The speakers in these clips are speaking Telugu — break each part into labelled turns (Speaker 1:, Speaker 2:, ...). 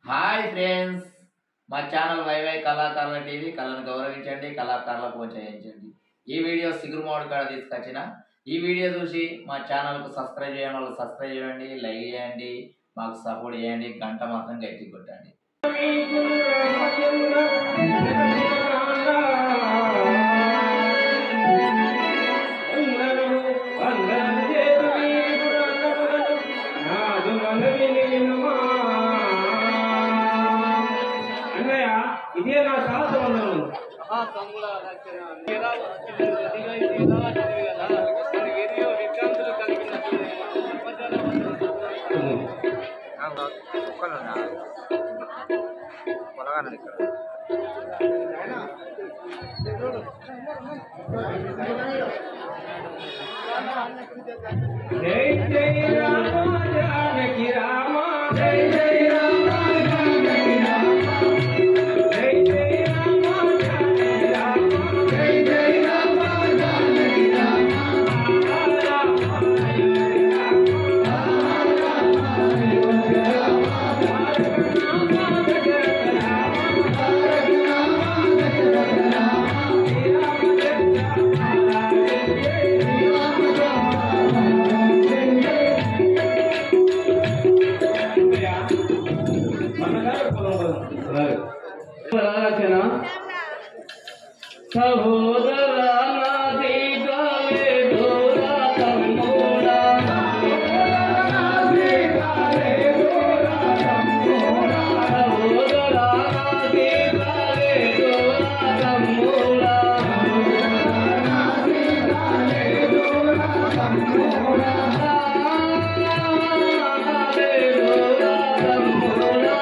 Speaker 1: హాయ్ ఫ్రెండ్స్, మా ఛానల్ వైవై కళాకారుల టీవీ. కళను గౌరవించండి, కళాకారులకు ప్రోత్సహించండి. ఈ వీడియో సిగురుమాడు కాడ తీసుకొచ్చిన ఈ వీడియో చూసి మా ఛానల్కు సబ్స్క్రైబ్ చేయడం వల్ల సబ్స్క్రైబ్ చేయండి, లైక్ చేయండి, మాకు సపోర్ట్ చేయండి, గంట మాత్రం గట్టి కొట్టండి.
Speaker 2: ఇదే నా సహసంబంధం. జై జై రామ జానకి రామ, జై జై రామ జానకి రామ, జై జై రామ జానకి రామ, జై జై రామ జానకి రామ, సహోదరా నాది గాలే దోరా తమ్ముడా, నాది గాలే దోరా తమ్ముడా, సహోదరా నాది గాలే దోరా తమ్ముడా, నాది గాలే దోరా తమ్ముడా, నాదే దోరా తమ్ముడా.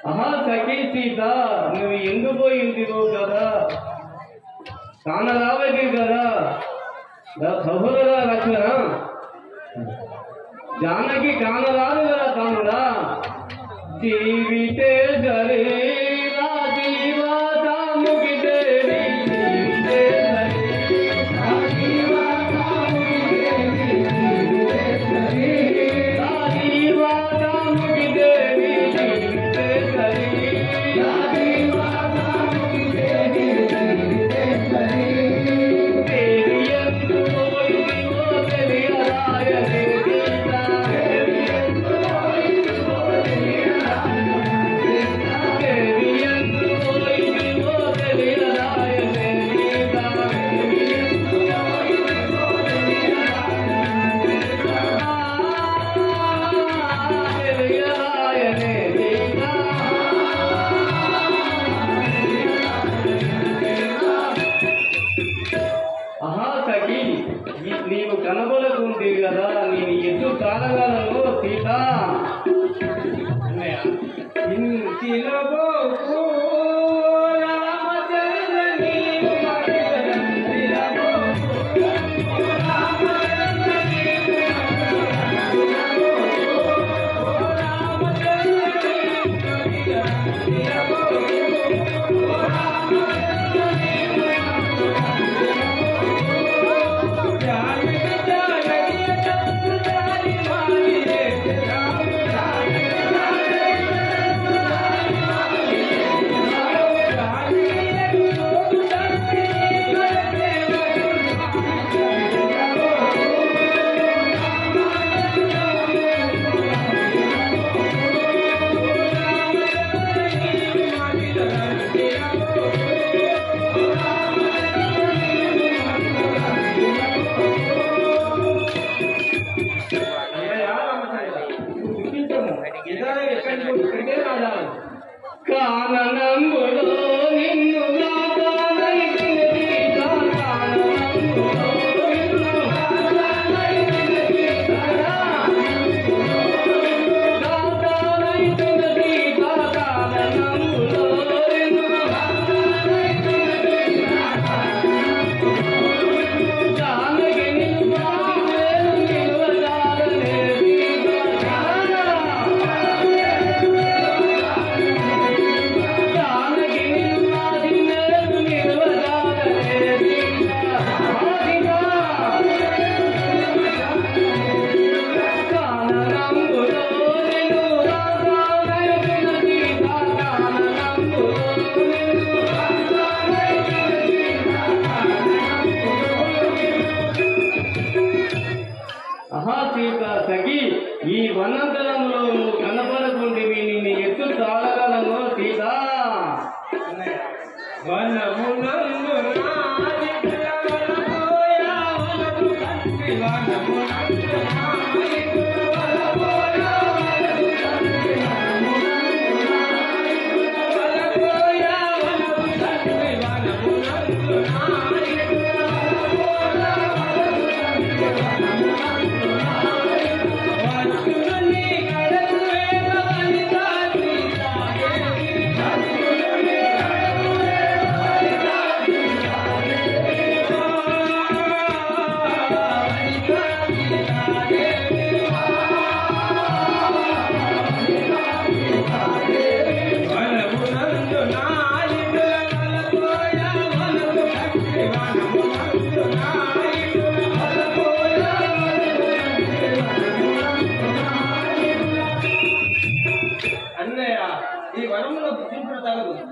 Speaker 2: ఆహా సఖీ సీత, నువ్వు ఎండిపోయిందిగో కదా, కానరావది కదా సహోదరా లక్ష్మణ, జానకి కానరాదు కదా తమ్ముడా, జీవితే సరే వనంతరంలో నువ్వు కనపడకుండివి నిన్ను ఎత్తు తాళగలను సీత.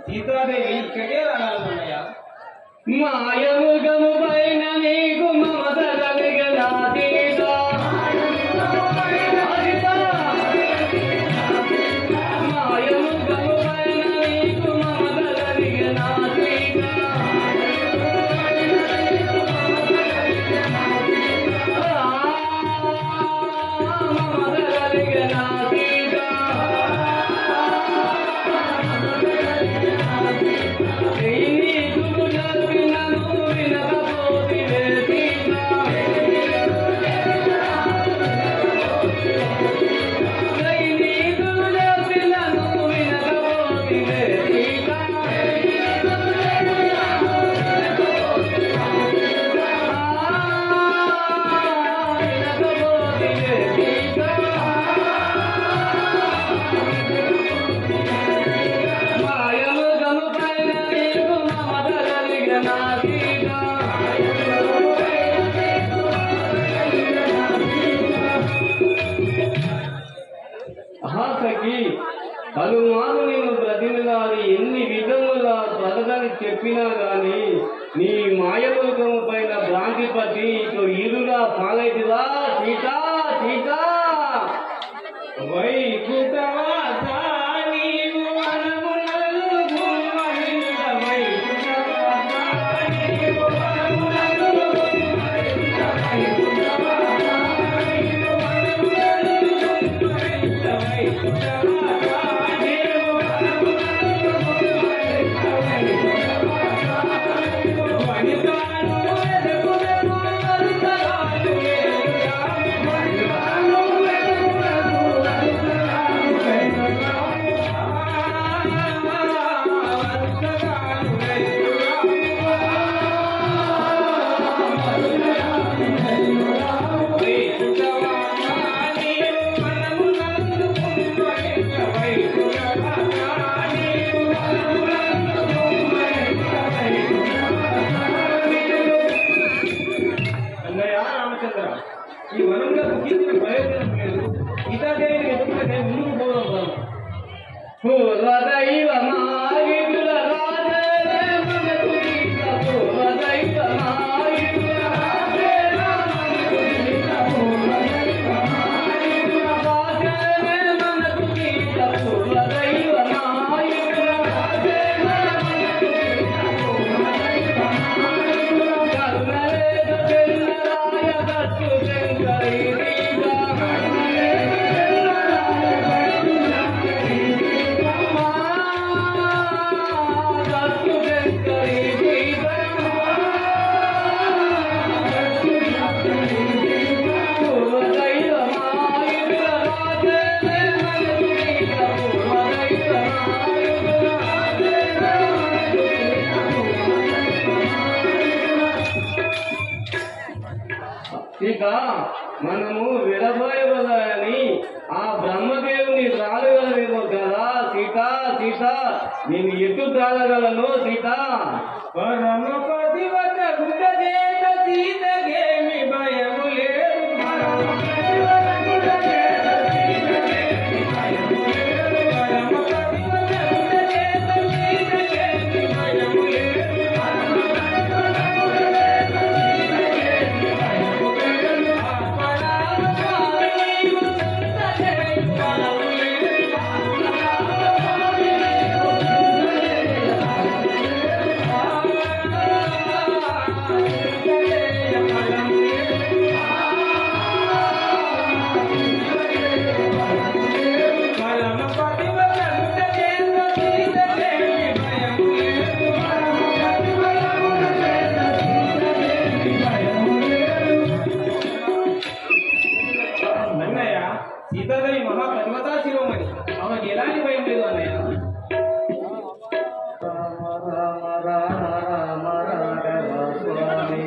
Speaker 3: సీతాదేవి ఇక్కడే రాగాలన్నయ్య.
Speaker 2: మాయముగము పైన నీకు మమత కలిగిన సీత. మాయముగము పైన నీకు మమత కలిగిన సీత. మమత కలిగిన సీత. పలుమారు నిన్ను బ్రతిమలాడి ఎన్ని విధములా బ్రతకని చెప్పినా గాని నీ మాయలోకము పైన భ్రాంతి పట్టి ఇటు ఇరుగా పాలైతువా సీత సీత. వైకుంఠవాస నీవు వనములను భూమహింద వైకుంఠవాస నీవు వనములను
Speaker 3: ఈ వనంలో ముఖ్యించిన ప్రయోజనం లేదు. సీతాదేవిని ఎదుర్కొనే ముందుకు పోదాం. ఇక మనము విడబోయని ఆ బ్రహ్మదేవుని రాగలవేమో కదా సీత సీత. నేను ఎటు తాగలను సీత. పరమపతి వద్ద గుడ్డ చేత సీతకేమి భయము లేదు.
Speaker 2: Yeah.
Speaker 3: రామ రామ రామ రాఘవ స్వామి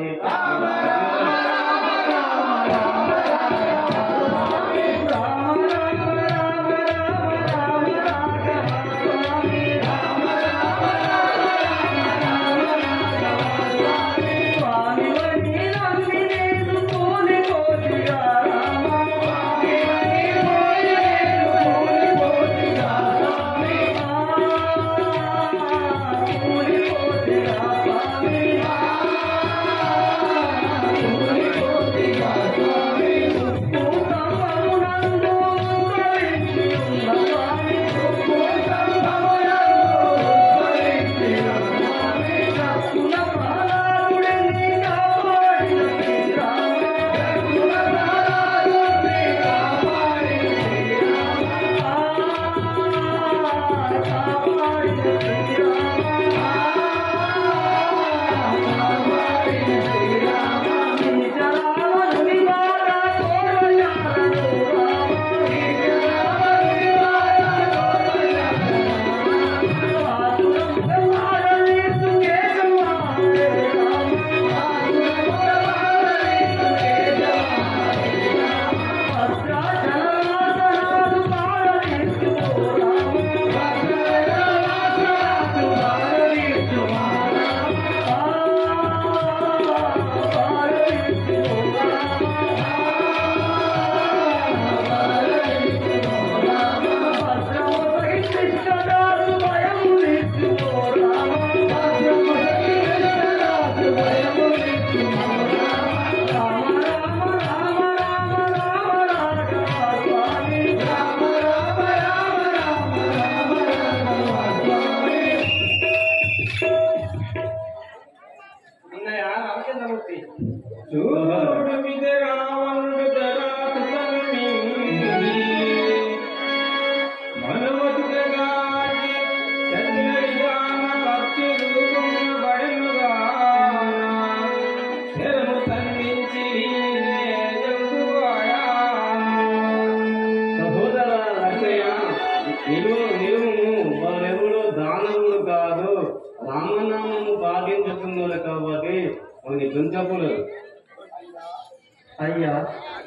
Speaker 3: అయ్యా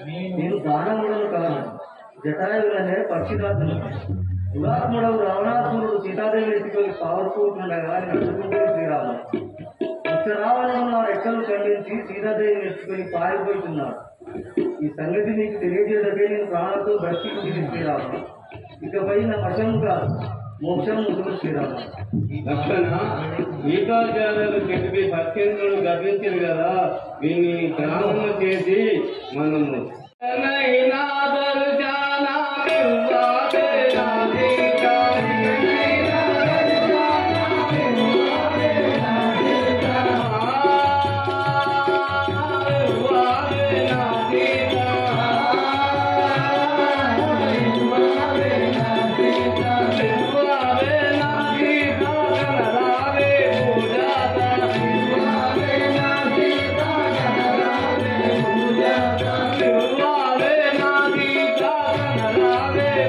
Speaker 3: నేను దానములను కాను జటాయులనే పక్షిదాసులు దురాత్ముడవు రావణాసురుడు సీతాదేవి ఎత్తుకొని పావర్చుకుంటుండగా నడుచుకుంటే శ్రీరామ ఉత్తరావణను నా రెక్కలు ఖండించి సీతాదేవిని ఎత్తుకొని పారిపోతున్నాడు. ఈ సంగతి నీకు తెలియజేయడమే నేను ప్రాణాలతో బ్రతికి శ్రీరామ. ఇకపై నా వశము కాదు మోక్షం ముసుగు శ్రీరామ.
Speaker 2: లక్షణ గీతాచార్యులు చెప్పి సత్యేంద్రుడు గర్వించారు కదా, దీన్ని గ్రామం చేసి మనము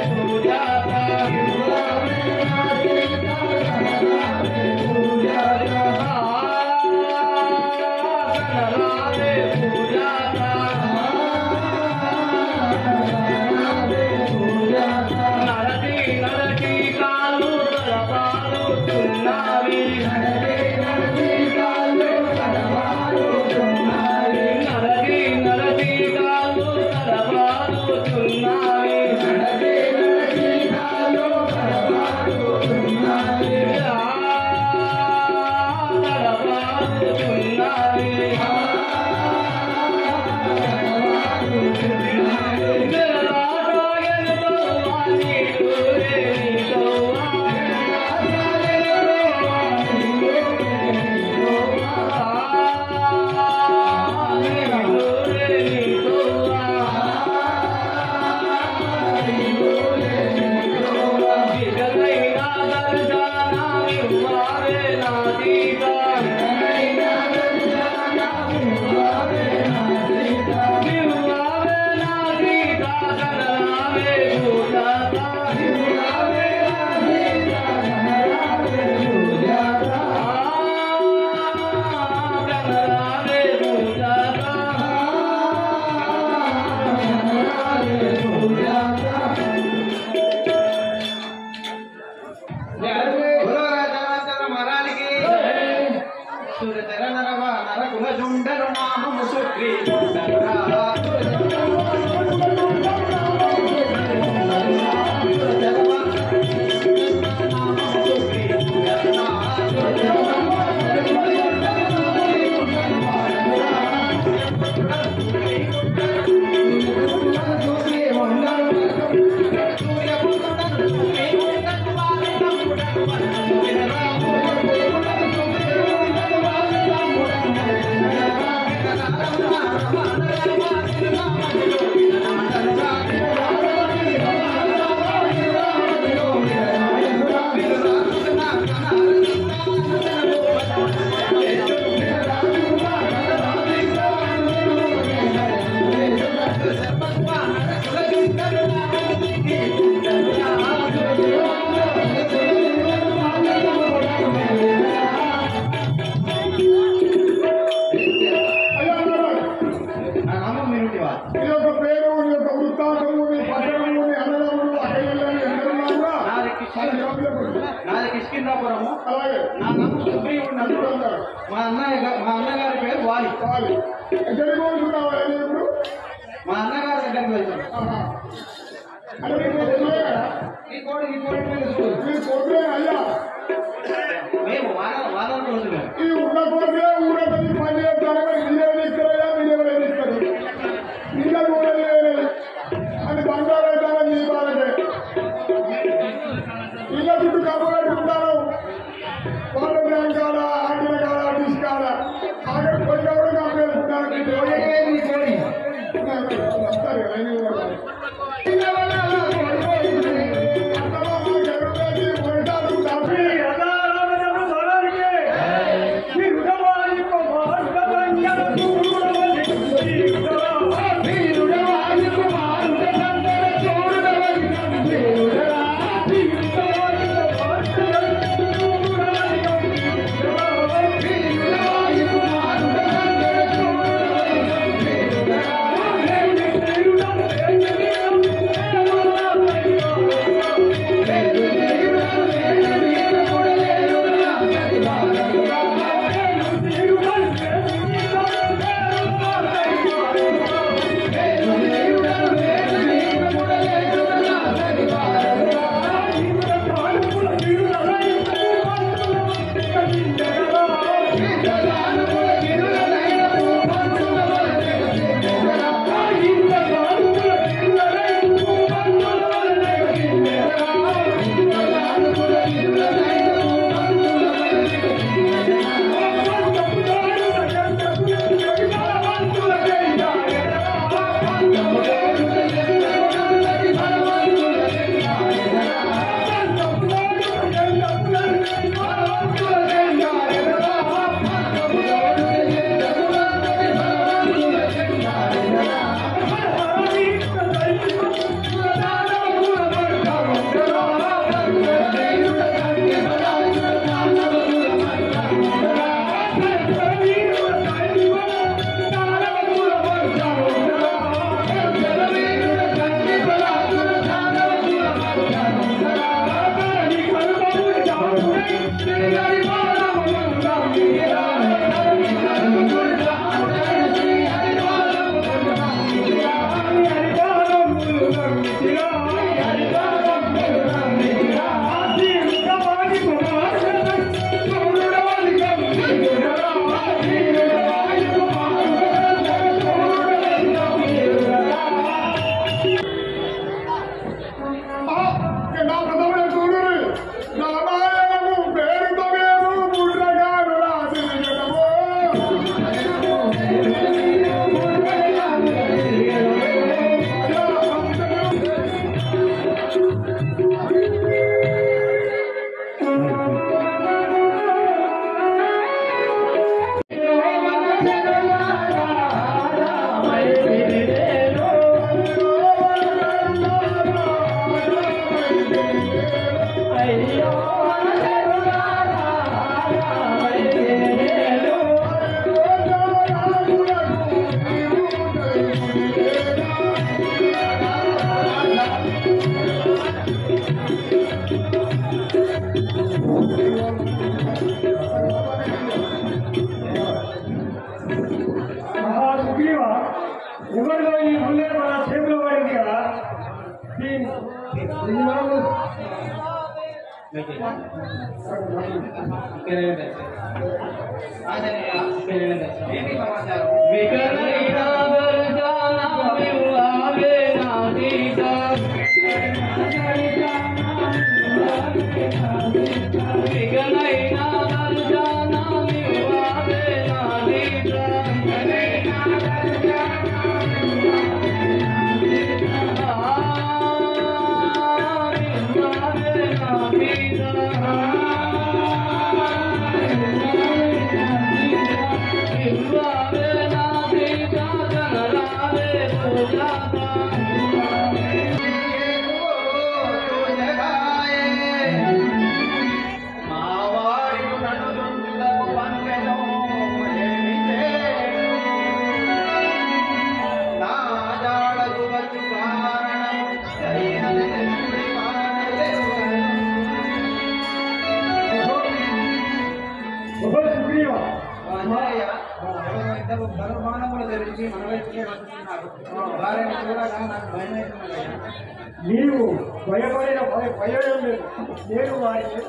Speaker 3: పూజాత
Speaker 2: మా అన్నగారి పేరు వాలి.
Speaker 4: ఎక్కడికి పోతున్నావా ఇప్పుడు?
Speaker 2: మా అన్నగారి దగ్గరికి వెళ్తాను.
Speaker 4: అంటే
Speaker 2: ఈ కోడి మీద చూడు.
Speaker 4: మీరు కొట్టే అయ్యా
Speaker 2: మేము వాదన రోజుగా
Speaker 4: ఈ ఉన్న కొట్టే ఊరొకటి పని చేస్తారా? మీరేమి ఇస్తారయ్యా? మీరేమైనా ఇస్తారు? ఇంకా కూడా అది బంగారు అవుతారా? మీ బాధకే ఇళ్ళ చుట్టూ కప్పబెట్టి ఉంటారు. వాళ్ళ బ్యాంక్ కాడ, ఆంటీల కాడ, డిష్ కాడ అక్కడ కొంచెం కూడా కప్పేసుకుంటారు. వస్తారు కదా
Speaker 2: ఎవరిలో ఈ ముందే మన చేతిలో పడింది కదా
Speaker 3: Wow.
Speaker 5: ఇద్దరు బలమానములు ధరించి మన వైపుకే వస్తున్నారు. వారిని చూడగా నాకు భయం అవుతున్నదయ్యా.
Speaker 4: నీవు భయపడిన భయం లేదు. నేను వారిని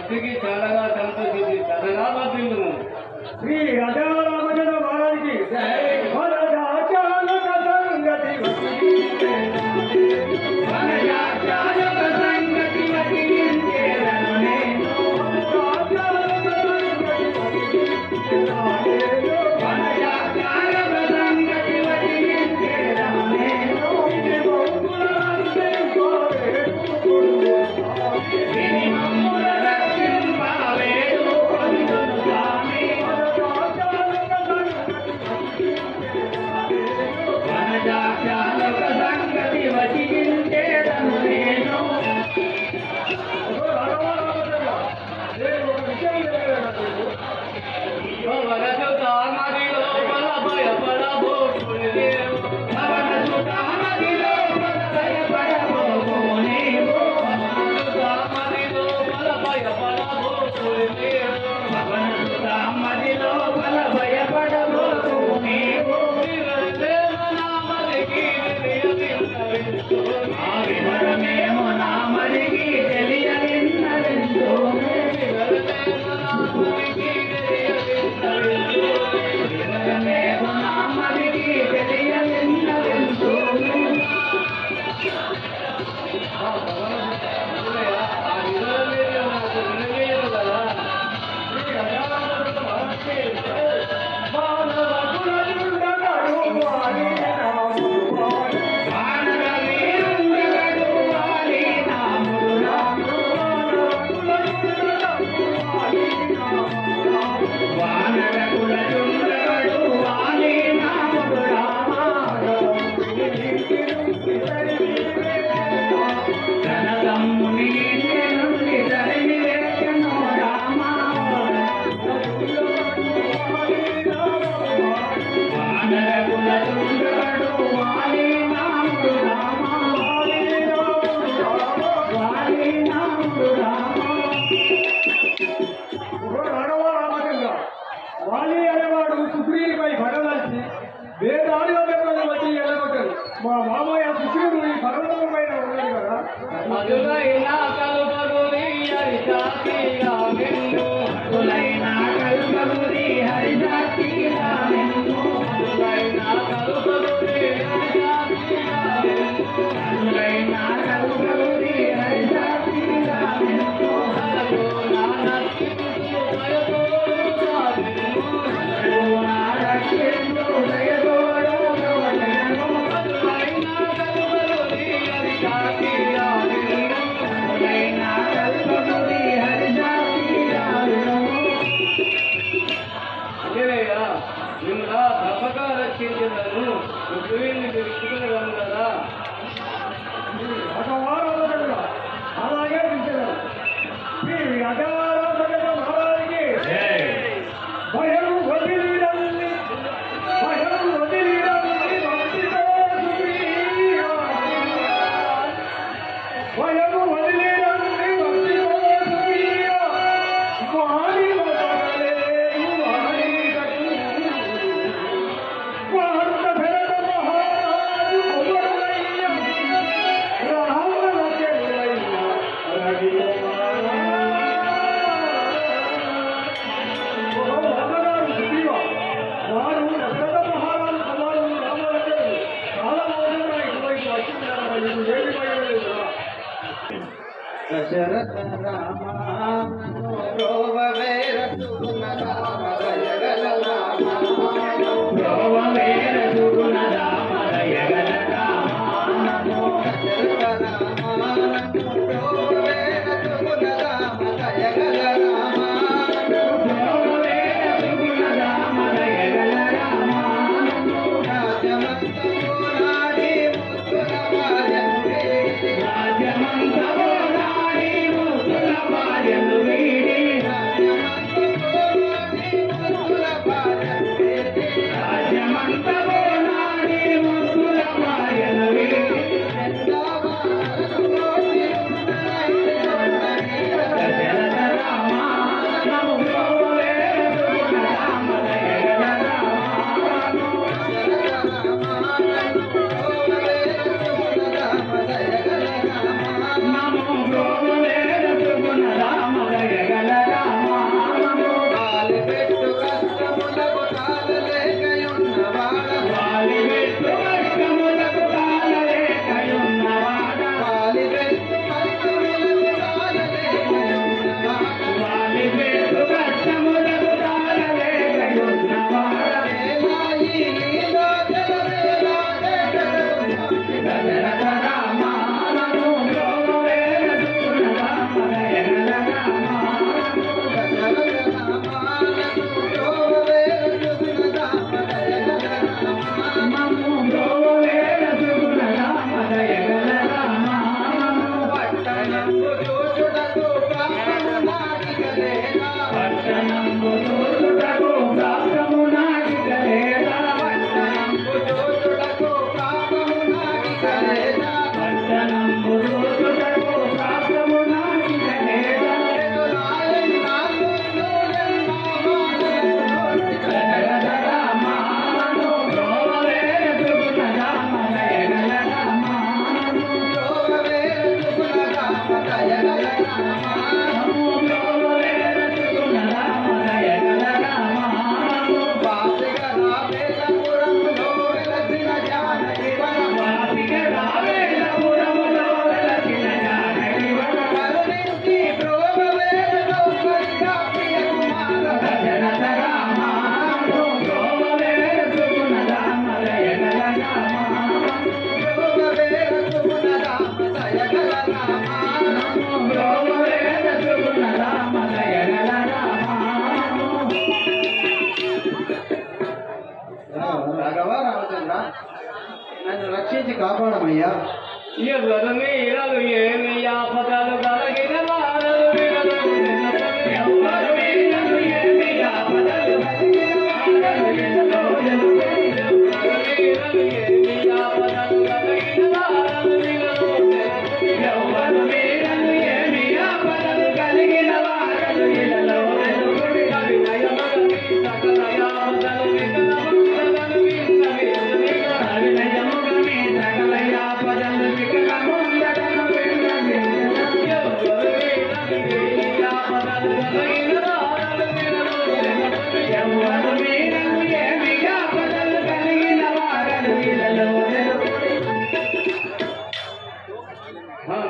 Speaker 2: భక్తికి చాలాగా సంతోషించి చల్లగా వర్తిల్లుము.
Speaker 3: శ్రీ రాజారామచంద్ర మహారాజుకి వరదాచాలక సంగతి వరదాచాలక సంగతి వచించేదను నేను. వరదాచాలక సంగతి వచించేదను నేను. మమ్ముల రక్షింపవేడు అందును స్వామి. వనజాచాలక సంగతి వచించేదను నేను.
Speaker 2: వరసుత నదిలో బల భయపడబోకుని లేవు.
Speaker 3: వనసుత నదిలో బల భయపడబోకుని లేవు.
Speaker 2: వరసుత నదిలో బల భయపడబోకుని లేవు.
Speaker 3: వనసుత నదిలో బల భయపడబోకుని లేవు. ఆ వివరమేమో నా మరికి తెలియనిన్నదెంతో. వివరమేమో నా మరికి తెలియనిన్నదెంతో. వాలి అనేవాడు సుగ్రీవుడిపై భగవల్సి వేదాలుగా దెబ్బలు వచ్చి ఎల్లగొట్టారు. మా మామయ్య సుగ్రీవుడు ఈ పర్వతం పైన ఉన్నాడు కదా.
Speaker 2: అదులైనా కలుపగురి హరిజాతిగా నిన్ను.
Speaker 3: అదులైనా కలుపగురి హరిజాతిగా నిన్ను.
Speaker 2: అదులైనా కలుపగురి హరిజాతిగా నిన్ను.
Speaker 3: అదులైనా కలుపగురి హరిజాతిగా నిన్ను.
Speaker 2: అదో నా నక్షించు భయతోడు సాధిను.
Speaker 3: అదో నా రక్షించు దయతోడు గవలెను.
Speaker 2: అదులైనా కలుపగురి హరిజాతిగా నిన్ను.
Speaker 3: అదులైనా కలుపగురి హరిజాతిగా నిన్ను.
Speaker 2: ఏలయ్యా, నిన్న తప్పక రక్షించదను. నువ్వేంది తెలుసుకునేవాను కదా.
Speaker 3: అలాగే పిలిచారు. శ్రీ రాజారామచంద్ర మహారాజుకి భయం వదిలిరండి, భయం వదిలిరండి భక్తితో సుప్రియ. భయం వదిలిరండి భక్తితో సుప్రియ. వారి వదలలేదు వారి కట్టు. వార్త భరత మహారాజు పొగడయ్య. రామలక్ష్మణయ్య రవికుమారా. రామగారు సుగ్రీవ, వారు దశరథ మహారాజు కుమారుడు రామలక్ష్మణుడు చాలా మౌనంగా ఇటువైపు వచ్చిందన్నమాట. నీకు ఏమి భయం లేదు కదా.
Speaker 5: దశరథ రామ రోవవేరతున రామ దయగల రామ
Speaker 3: రోవవేరతున రామ దయగల రామ.
Speaker 5: దశరథ రామ రోవవేరతున రామ దయగల రామ
Speaker 3: రోవవేరతున రామ దయగల రామ.
Speaker 5: రాజమంతోనాడి ముద్దుల వాజంత్రి
Speaker 3: రాజమంతమో నాడి ముద్దుల
Speaker 5: కరుణించి కాపాడమయ్యా.
Speaker 2: ఎవరిని ఇరలు ఏమి ఆపదలు కలిగిన వారలు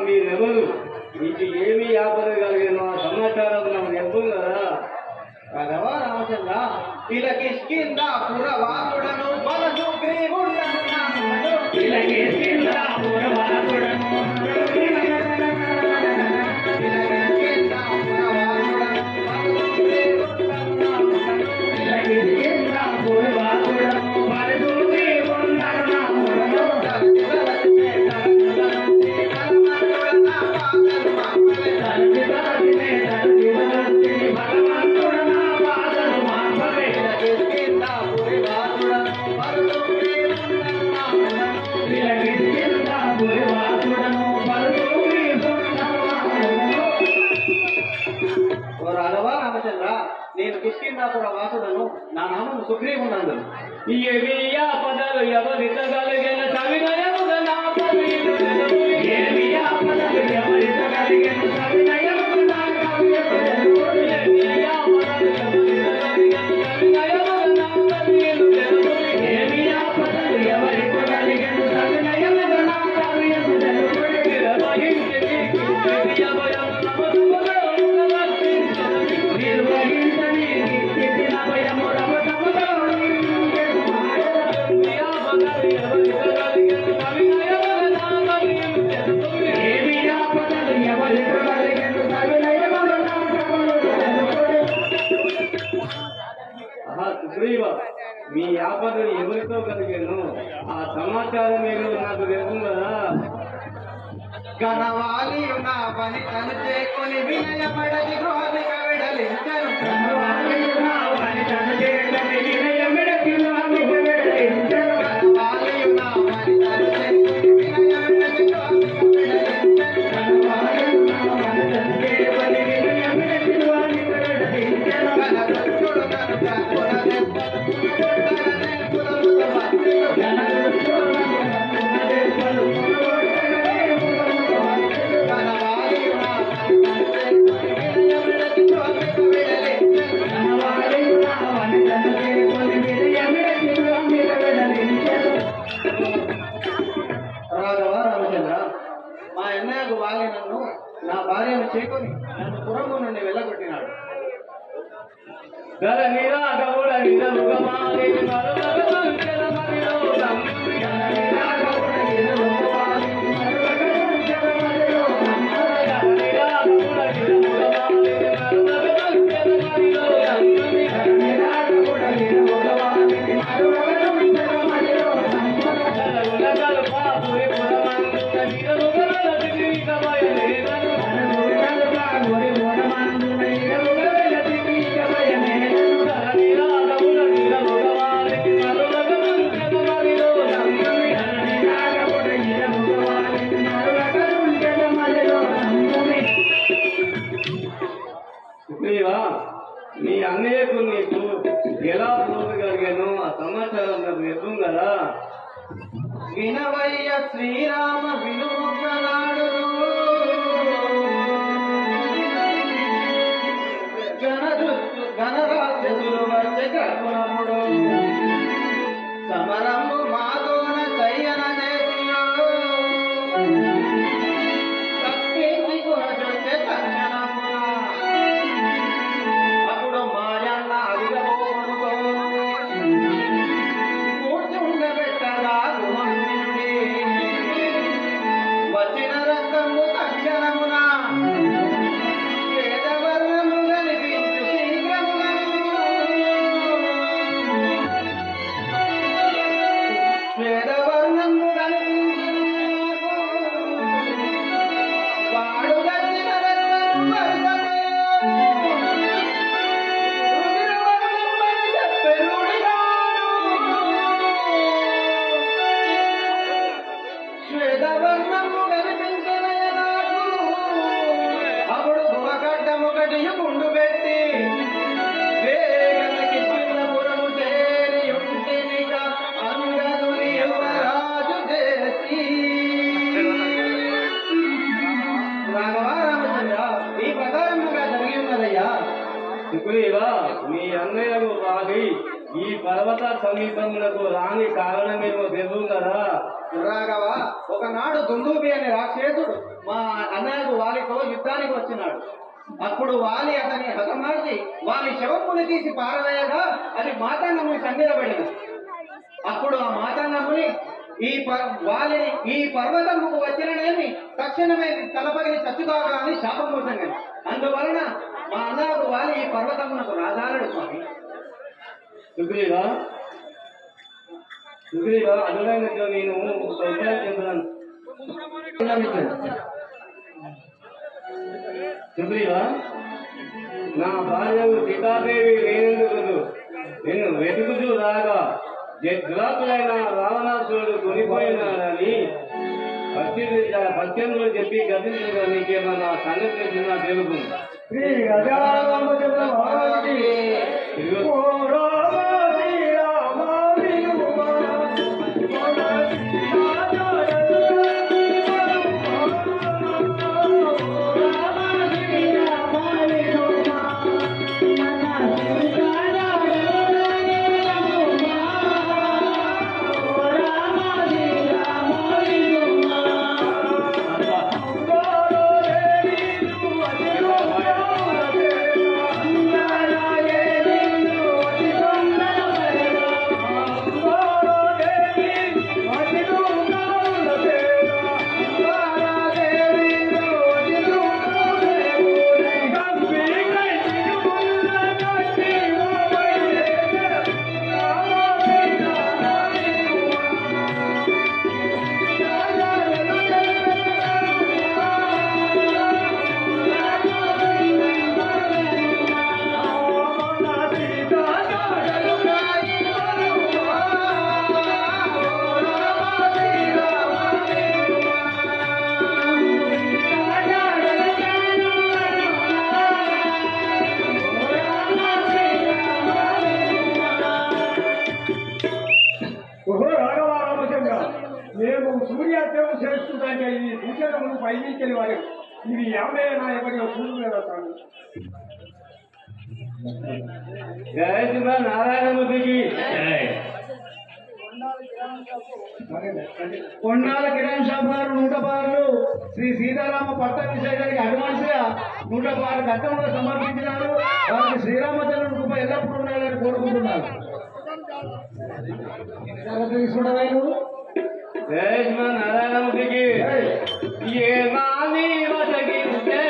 Speaker 2: మీరెవరు మీకు ఏమి ఆపద కలిగిన సమాచారం నాకు చెప్తుంది కదా.
Speaker 5: రాఘవ రామచంద్ర ఇలకిష్కింద పురవాసుడను బలసు గ్రీవుండను ఇలకిష్కింద పురవాసుడను ఇలకిష్కింద పురవాసుడను బలసు గ్రీవుండను ఇలకిష్కింద పురవాసుడను బలసు గ్రీవుండను నేను కిష్కిందాపుర వాసుడను, నా నామం సుగ్రీవునందు.
Speaker 2: ఏమి ఆపదలు ఎవరిత కలిగిన సవినయముగా నా ఏమి ఆపదలు ఎవరిత కలిగిన సవినయముగా నా సుగ్రీవ, మీ ఆపదలు ఎవరితో కలిగాను ఆ సమాచారం మీరు నాకు తెలుసు కదా.
Speaker 5: గణవాలి నా పని తను చేకొని వినయపడది గోపిక విడలించను గణవాలి నా పని తను చేకొని వినయపడది గోపిక విడలించను గణవాలి నా పని తను చేకొని వినయపడది గోపిక విడలించను గణవాలి నా పని తను చేకొని వినయపడది గోపిక విడలించను గణదుష్టుడు కనుక రాఘవ రామచంద్ర, మా అన్నయ్యకు వాలి నన్ను నా భార్యను చేకొని నన్ను పురము నుండి వెళ్ళగొట్టినాడు. మీ అన్నయ్యకు నీకు ఎలా పోగలిగాను ఆ సమాచారం నాకు నిజం కదా. వినవయ్య శ్రీరామ వినుమొక్కనాడు గణరాజులు వచ్చే కర్మముడు సమరము మాదోన సయ్యన చేసియో తప్పించి గుణచొచ్చే తక్షణమున అప్పుడు మాయన్న అదిగబోనుకో కూర్చుండబెట్టగా గుహన్నుడి వచ్చిన రక్తము తక్షణమున వేదవర్ణము కనిపించు శీఘ్రముగా
Speaker 2: శుక్రీవా మీ అన్నయ్యకు వాలి ఈ పర్వత సమీపములకు రాని కారణమేమో తెలుసు కదా.
Speaker 5: రాఘవ, ఒకనాడు దుందూబి అనే రాక్షసుడు మా అన్నయ్యకు వాలితో యుద్ధానికి వచ్చినాడు. అప్పుడు వాలి అతని హతమార్చి వారి శవముని తీసి పారవేయగా అది మాతాన్నముని సంధిరబడింది. అప్పుడు ఆ మాతాన్నముని వాలిని ఈ పర్వతముకు వచ్చిననేమి తక్షణమే తలపగిలి చచ్చుతాగా అని శాపం పోసండి. అందువలన మా అన్నయ్యకు వాలి ఈ పర్వతమునకు రాజాలడు స్వామి.
Speaker 2: శుక్రీవా అదులైన నేను ఒక ఉపాయం చెప్తున్నాను. శుక్రీవా నా భార్యకు సీతాదేవి లేనందుకు నేను వెతుకుతూ రాగా దురాకులైన రావణాసురుడు కొనిపోయినాడని పత్యంలో చెప్పి గతించగా నీకేమన్నా సంగతి తెలిసిన తెలుపు.
Speaker 3: శ్రీ గజారామచంద్ర మహారాజుకి ఓ రామ శ్రీరామ వినుమ మేము సూర్యాస్తమం చేస్తుంటే ఈ సూచనలు పైకి వారు ఇది ఏమైనా ఎవరి సూర్యుడు
Speaker 2: జయ శివ నారాయణమూర్తికి
Speaker 3: కొండాల కిరణ్ షాప్ గారు 100 శ్రీ సీతారామ పట్టాభిషేక్ గారికి అడ్వాన్స్ గా 100 గట్టములు సమర్పించినారు. వారికి శ్రీరామచంద్రుడి కృప ఎల్లప్పుడూ ఉండాలని కోరుకుంటున్నారు.
Speaker 2: జయ శివ నారాయణమూర్తికి ఏ మాని వసగిస్తే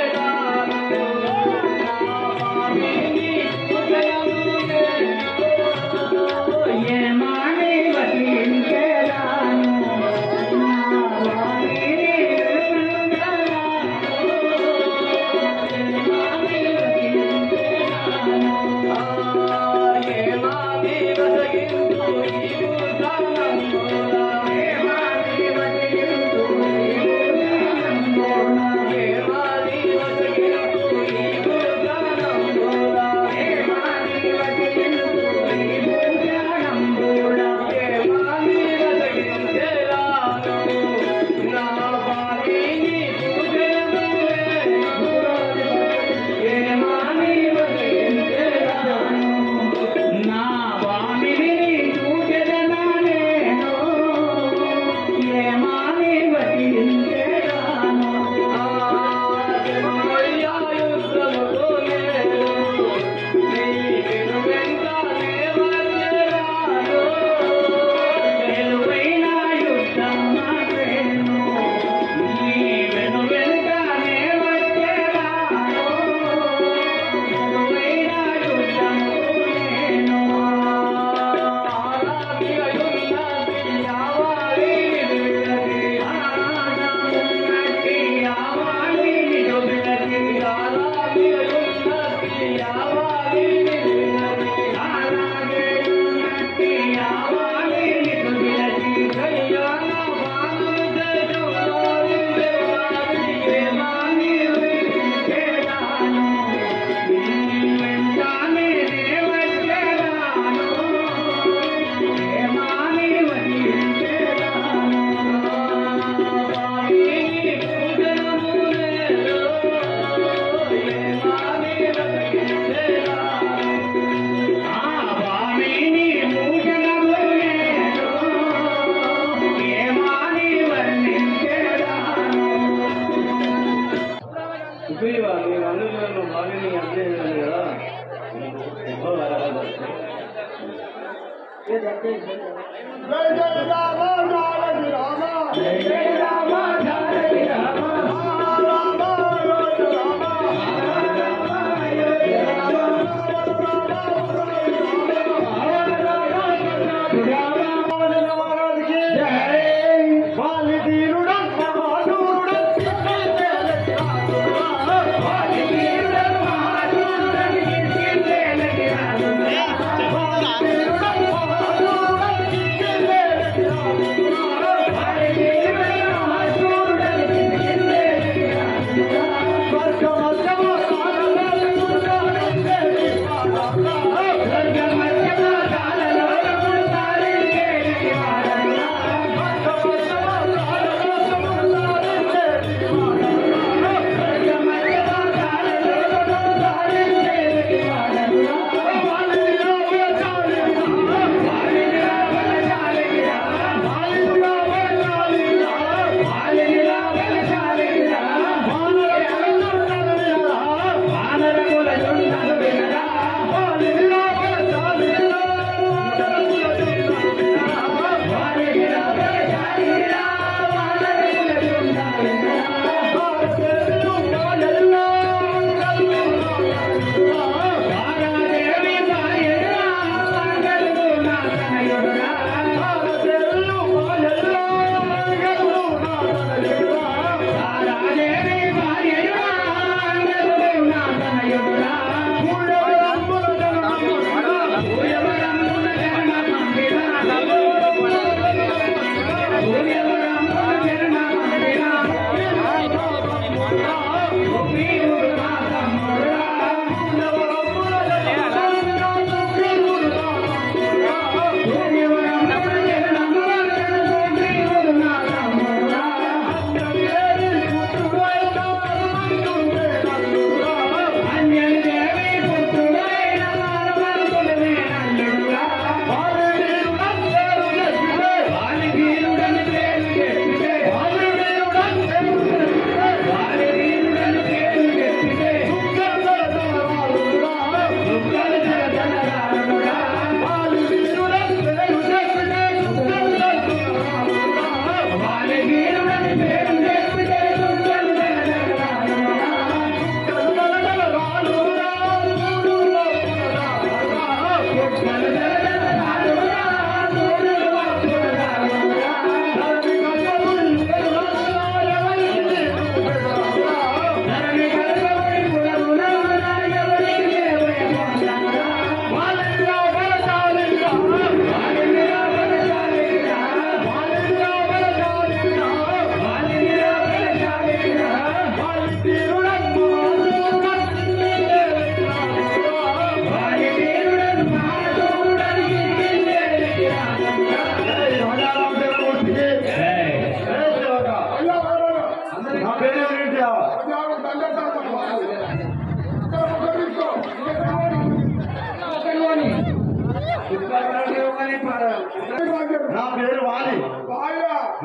Speaker 6: నా పేరు వాలి.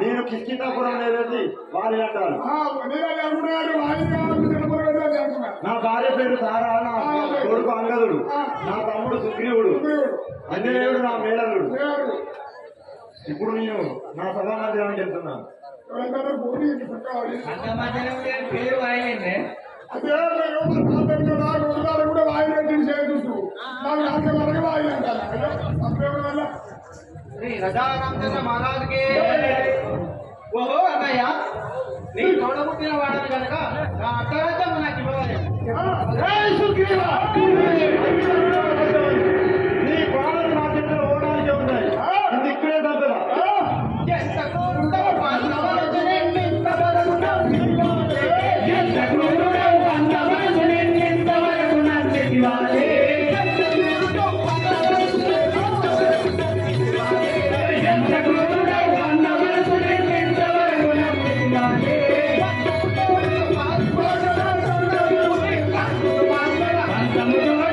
Speaker 6: నేను కిష్కితాపురం లేదండి వాలి అంటారు. నా భార్య పేరు సారా, నా కొడుకు అంగదుడు, నా తమ్ముడు సుగ్రీవుడు, అంజనేయుడు నా మేనలుడు. ఇప్పుడు నేను నా సభామందిరానికి వెళ్తున్నాను.
Speaker 5: పేరు వాయిందే
Speaker 4: అదే కూడా వాయిదా చేస్తూ నాకు అంత వరకు వాయిదా అంటారు.
Speaker 5: శ్రీ రజారామచంద్ర మహారాజుకి ఓహో అన్నయ్య, నీ తోడబుట్టిన వాడని కనుక నా అర్థరాజ్యం నాకు ఇవ్వాలి.
Speaker 6: నీ ప్రాణాలు నా చేతిలో ఓడడానికి ఉన్నాయి. ఇది ఇక్కడే తగ్గదా?
Speaker 5: Thank you.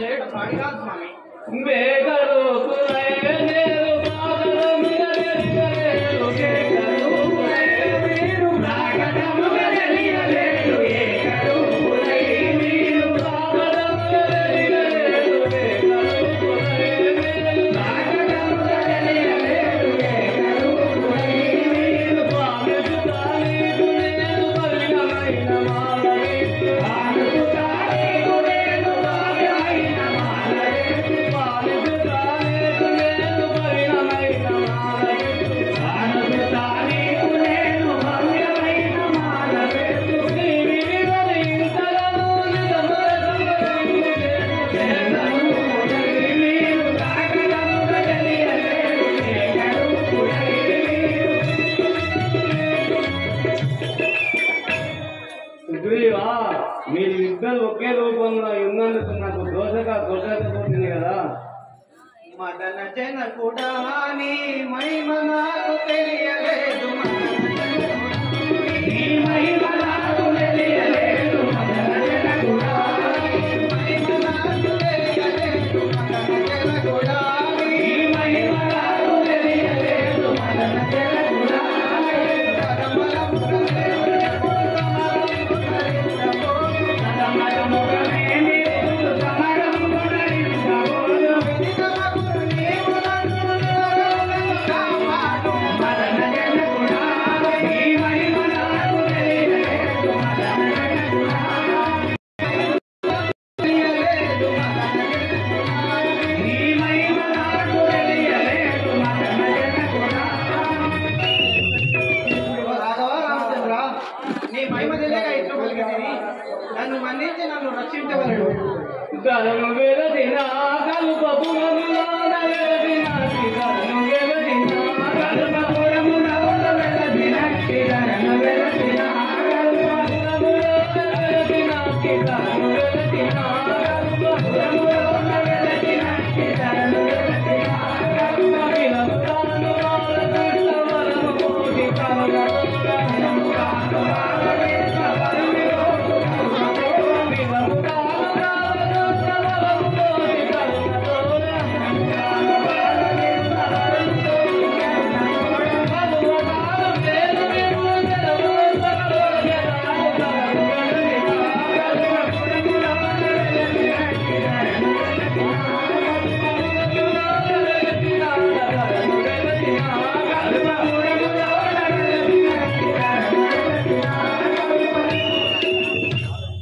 Speaker 5: లేడు అడిగాదు స్వామి.
Speaker 2: మీరు ఇద్దరు ఒకే రూపంలో ఉన్నందుకు నాకు దోషకపోతుంది కదా.
Speaker 5: మదన జన కూడా నీ మహిమ నాకు తెలియలేదు, నీ మహిమ నాకు తెలియలేదు, మదన జన కూడా మహిమ నాకు తెలియలేదు, మదన జన కూడా నీ మహిమ నాకు తెలియలేదు, మదన జన కూడా నన్ను మన్నించి నన్ను రక్షించగలడు.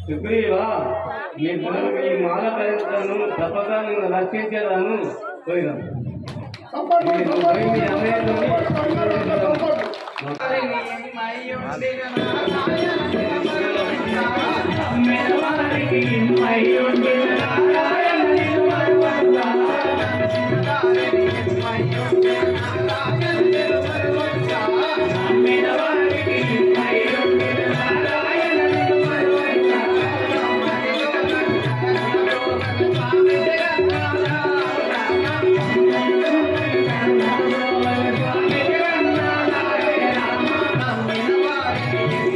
Speaker 2: సుగ్రీవా, మీ మాల ప్రయత్నాలను తప్పగా నిన్ను రక్షించేదాను పోయినాను.
Speaker 5: Thank you.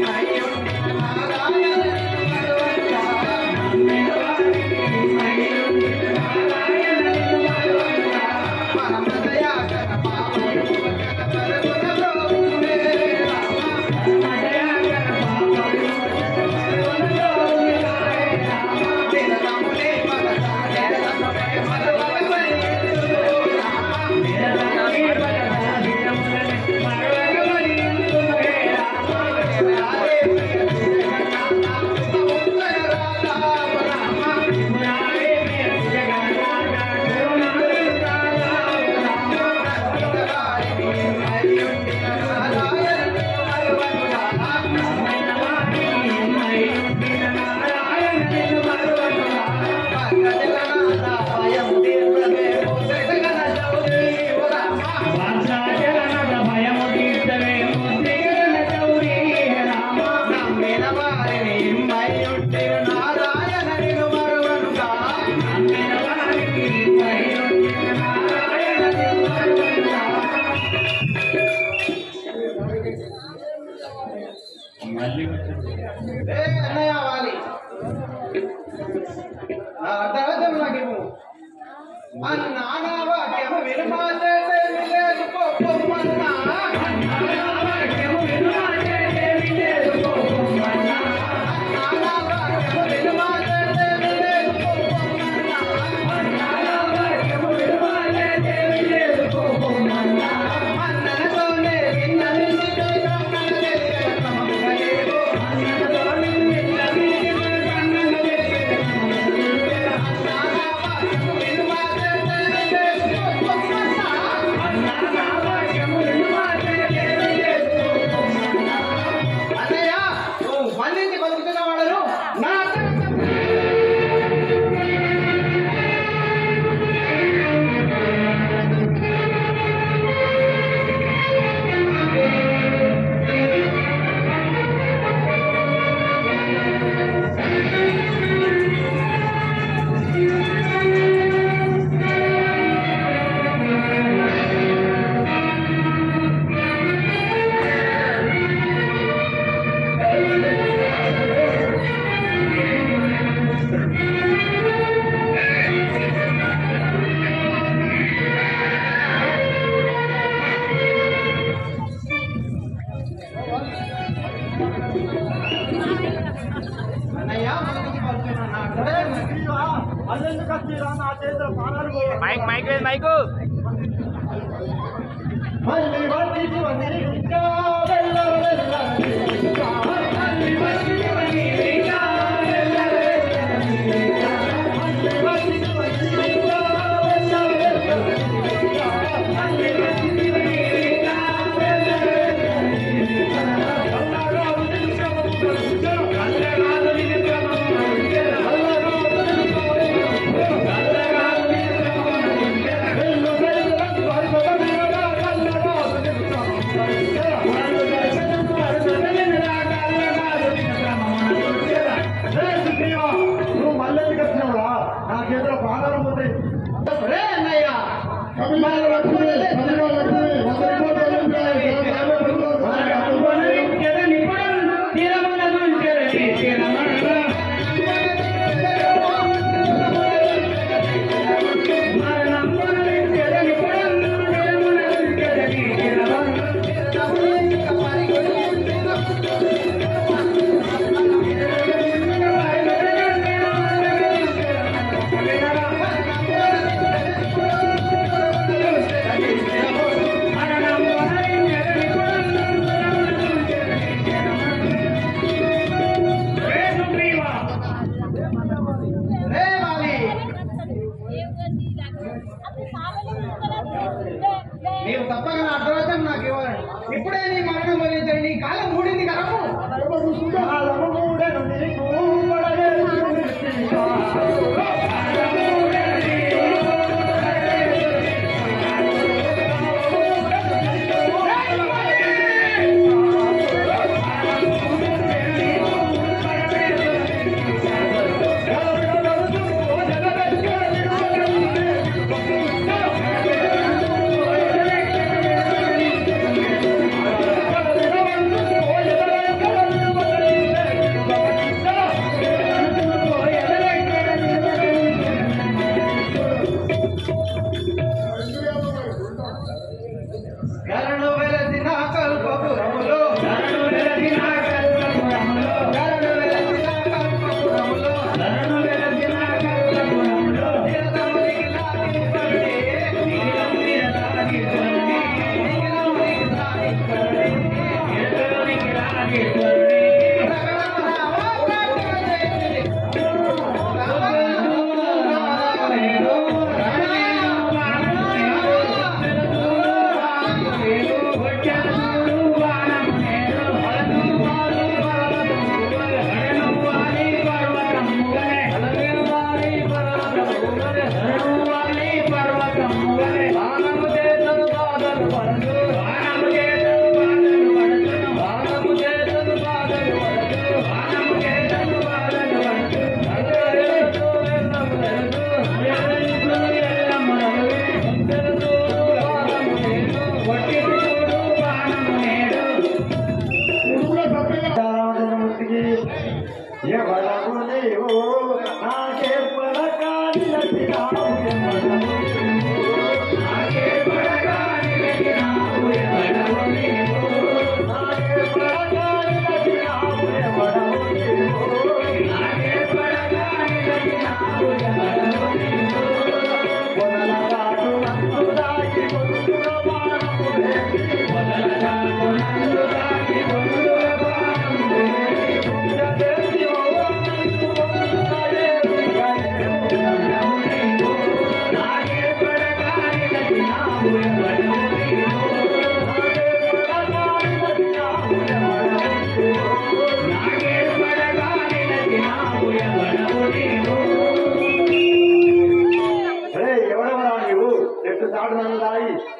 Speaker 5: నీవు తప్పగా నా అర్థం నాకు ఇవ్వాలండి. ఇప్పుడే నీ మరణం వదిలించండి. నీ కాలం మూడింది కలము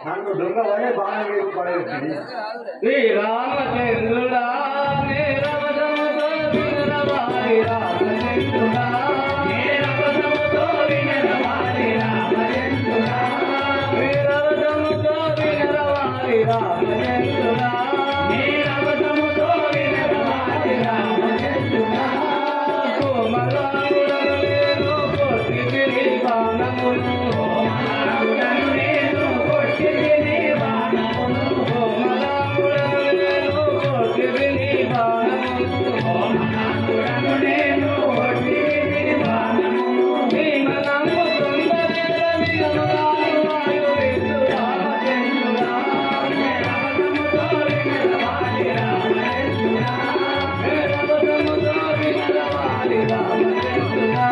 Speaker 6: నన్ను దొంగలనే బాగా వేసి పడేసింది.
Speaker 2: శ్రీరామచంద్రుడా నేరవదముతో వినరవారి రామచంద్రుడా నేరవదముతో వినరవారి రామచంద్రుడా నేరవదముతో వినరవారి రామచంద్రుడా నేరవదముతో వినరవారి రామచంద్రుడా కోమలాంగుడను నేను కొట్టితిని బాణమును కోమలాంగుడను నేను కొట్టితిని బాణమును కోమలాంగుడను నేను కొట్టితిని బాణమును కోమలాంగుడను నేను కొట్టితిని బాణమును భీమనంబు సుందరేర విగమగాను వాయువేసు రామచంద్రుడా నేరవదముతో వినరవారి రామచంద్రుడా నేరవదముతో వినరవారి రామచంద్రుడా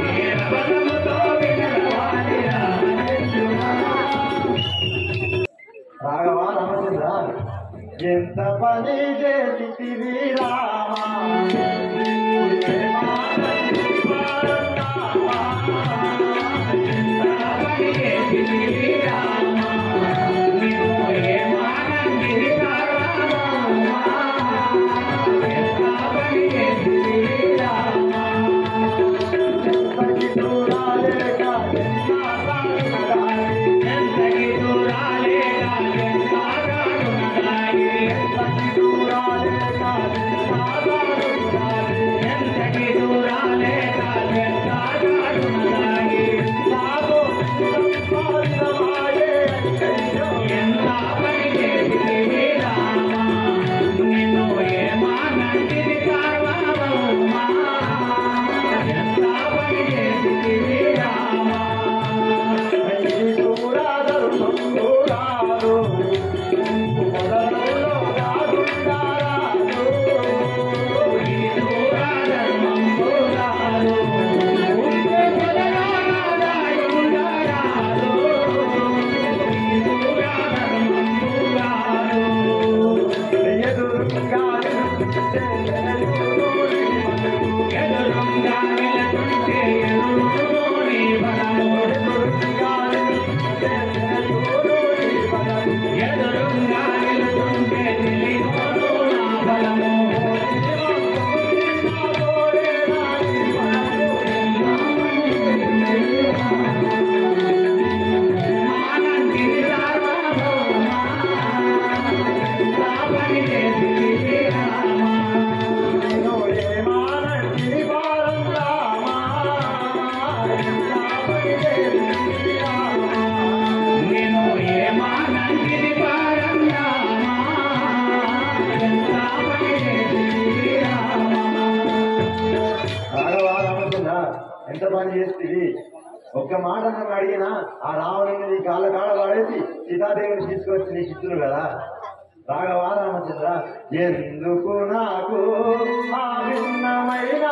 Speaker 2: నేరవదముతో వినరవారి రామచంద్రుడా.
Speaker 6: రాఘవా రామచంద్ర ఎంత పని చేసితివి రామా ఎంత పని చేస్తుంది ఒక్క మాట నన్ను అడిగినా ఆ రావణుని నీ కాళ్ళ కాడ పడేసి సీతాదేవిని తీసుకొచ్చి నీకు ఇచ్చును కదా. రాఘవా రామచంద్ర ఎందుకు నాకు ఆ భిన్నమైన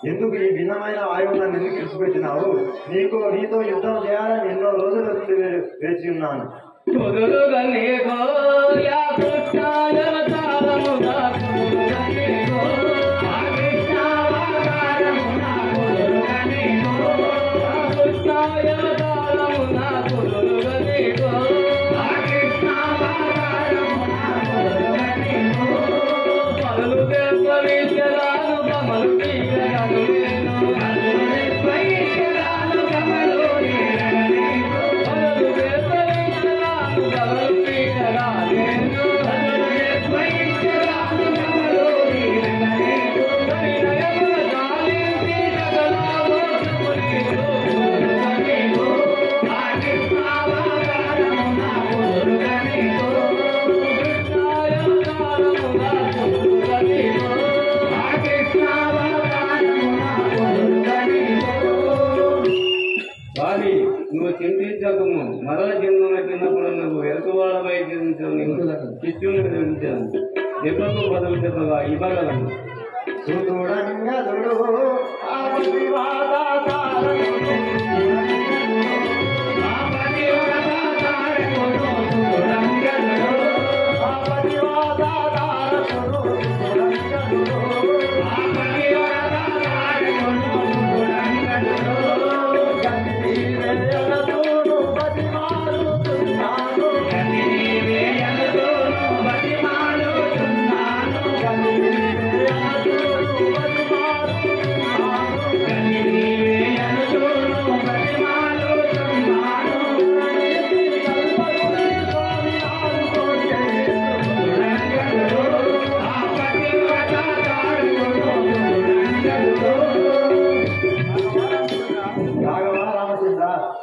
Speaker 6: ఎందుకు ఈ భిన్నమైన వాయువు నన్ను ఎందుకు ఇచ్చిపెట్టినావు? నీతో యుద్ధం చేయాలని ఎన్నో రోజుల నుండి వేచి ఉన్నాను.
Speaker 2: కృష్ణ వాడి నువ్వు చింతించకము మరల జన్మ ఎత్తినప్పుడు నువ్వు ఎరుకువాడపై శిష్యుని తెలుస్తాను దెబ్బకు బదులు దెబ్బగా ఇవ్వగలను
Speaker 6: సుతుడంగదుడు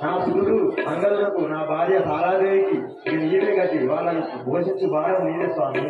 Speaker 6: నా సురుడు అంగదులకు నా భార్య తారాదేవికి నేను నీవే గతి వాళ్ళని పోషించు భారం నీదే స్వామి.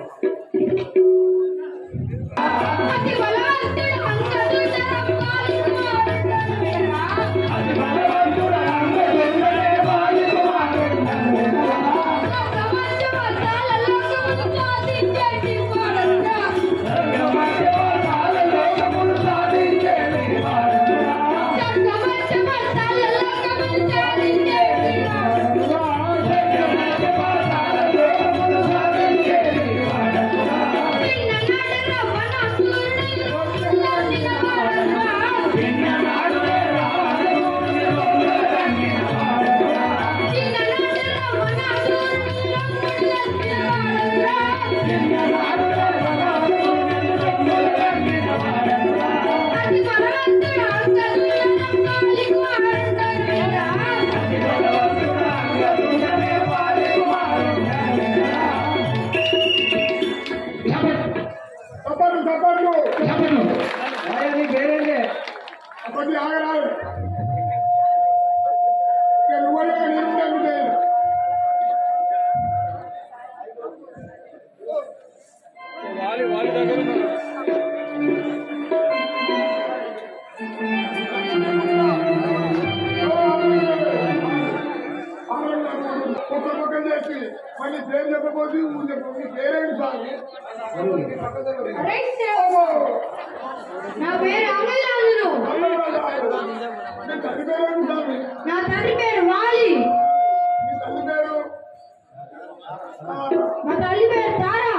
Speaker 4: మళ్ళీ పేరు చెప్పబోతు పేరేంటి సార్?
Speaker 7: నా పేరు అంగలాలు.
Speaker 4: తల్లి పేరేంటి సార్?
Speaker 7: నా తండ్రి పేరు వాలి.
Speaker 4: మీ తల్లి పేరు?
Speaker 7: మా తల్లి పేరు తారా.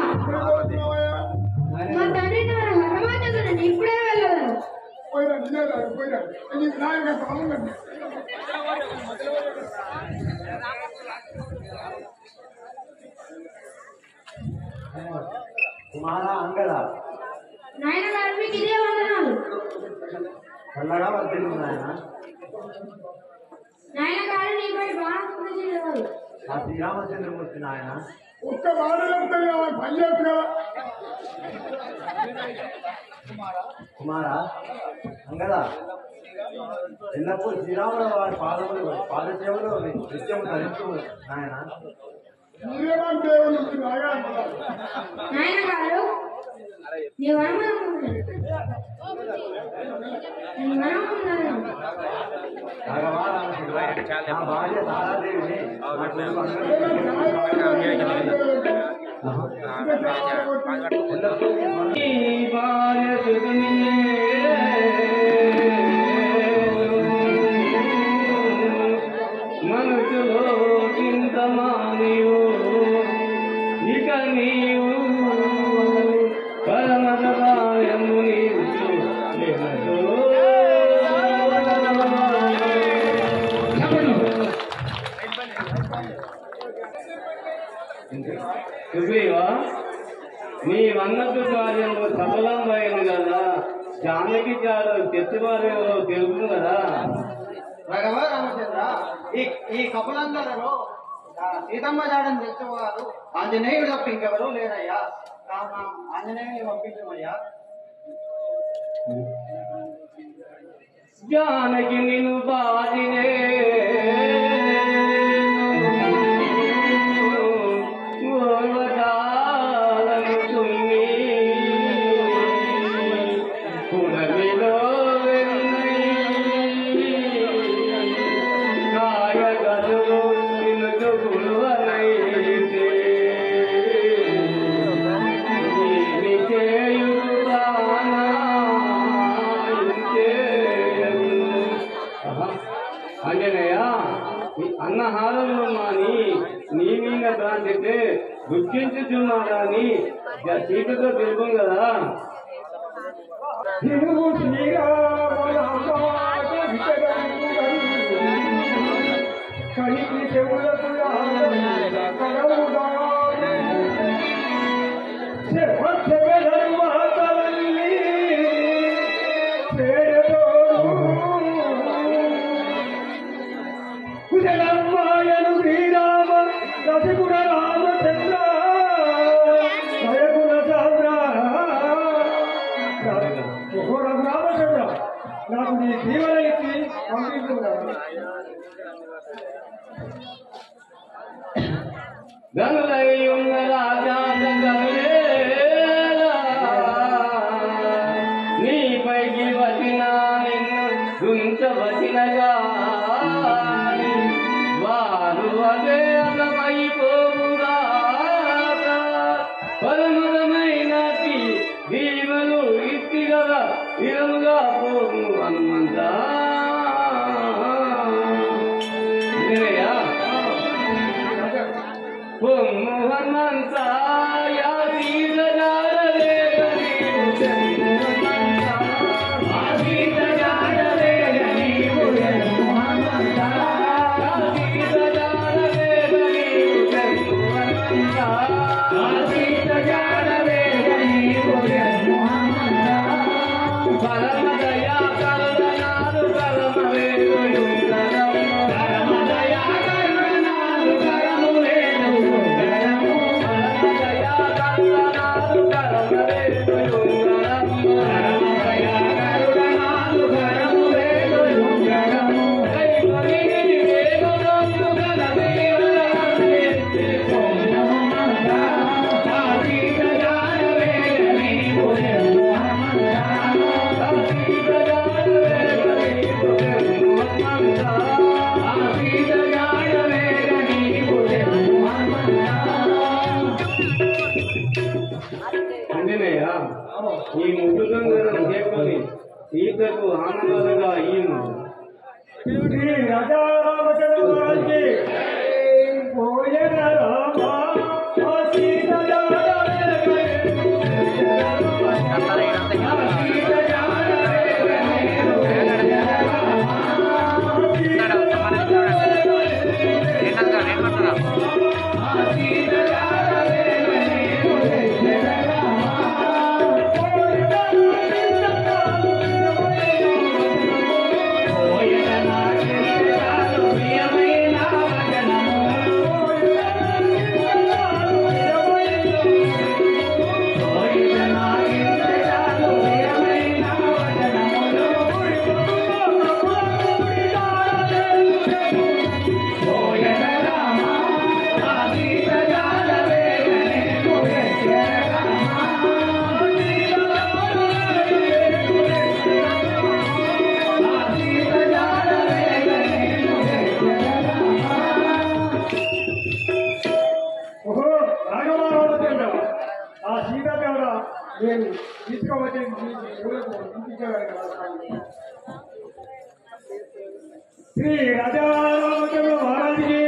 Speaker 7: మా తండ్రి నాన్న హనుమంతుడు. ఇప్పుడే వెళ్ళగలను.
Speaker 4: పోయినా పోయినా నాయన సంబంధం
Speaker 6: కుమారా అంగద
Speaker 7: నాయన గారు మీకు ఇదే వందనాలు.
Speaker 6: చల్లగా వర్తిల్లు నాయన.
Speaker 7: నాయన గారు నీపై బాగా చేయగలరు.
Speaker 6: ఆ శ్రీరామచంద్రమూర్తి నాయన
Speaker 4: ఒక్క మాటలు పని చేస్తు కదా.
Speaker 6: కుమారా అంగద ఎల్లప్పుడూ శ్రీరాముల వారి పాదసేవలో నిత్యం ధరించు నాయన.
Speaker 4: మీరేమని దేవుడు రాగా
Speaker 7: నాయన గారు నీ వనమనం
Speaker 6: నా భార్య తారాదేవిని నా కొడుకు
Speaker 2: మనసులో చింతమానియో ఇక నీవు పరమదాయము నీవు సుగ్రీవా నీ వన్నతు కార్యము సఫలమైంది కదా. జానకి చాలు చెట్టువారేవో తెలుసు కదా.
Speaker 5: భగవ రామచంద్ర, ఈ కపులందరూ సీతమ్మ జాడని తెచ్చేవారు ఆంజనేయుడు తప్ప ఇంకెవరూ లేరయ్యా. కావున ఆంజనేయుని పంపించమయ్యా.
Speaker 2: జానకి నిన్ను బాధినే ఓర్వటాలను తుమ్మి పునమిలో కాయగదులు నిన్ను గురువనైతే అంజనేయ అన్నహారంలో మాని నీ మీద ప్రాంతితే గుర్తించుతున్నాడా అని సీతతో తెలుపం కదా.
Speaker 4: కలిగి చెవులకు కుశలమ్మాయను శ్రీరామ రసికుడ రామచంద్ర భయకుల చంద్ర రామచంద్ర నాకు నీ జీవన ఇచ్చి పంపించున్నాను.
Speaker 2: గనులై ఉన్న రాజా నీపైకి వచ్చిన నిన్ను గుంచవచ్చినగా వారు అదే అలమైపోవుగా పరమమైన దీవెలు ఇచ్చిగల ఇరముగా పోను హనుమంత. పొమ్ము హనుమంత ఈ ముగ్గులను చేసుకొని సీతకు ఆనందంగా ఈను.
Speaker 4: శ్రీ రాజా రామచంద్ర పోయన రామ సీత నేను తీసుకోవచ్చే శ్రీ రాజా రామచంద్ర మహారాజుకి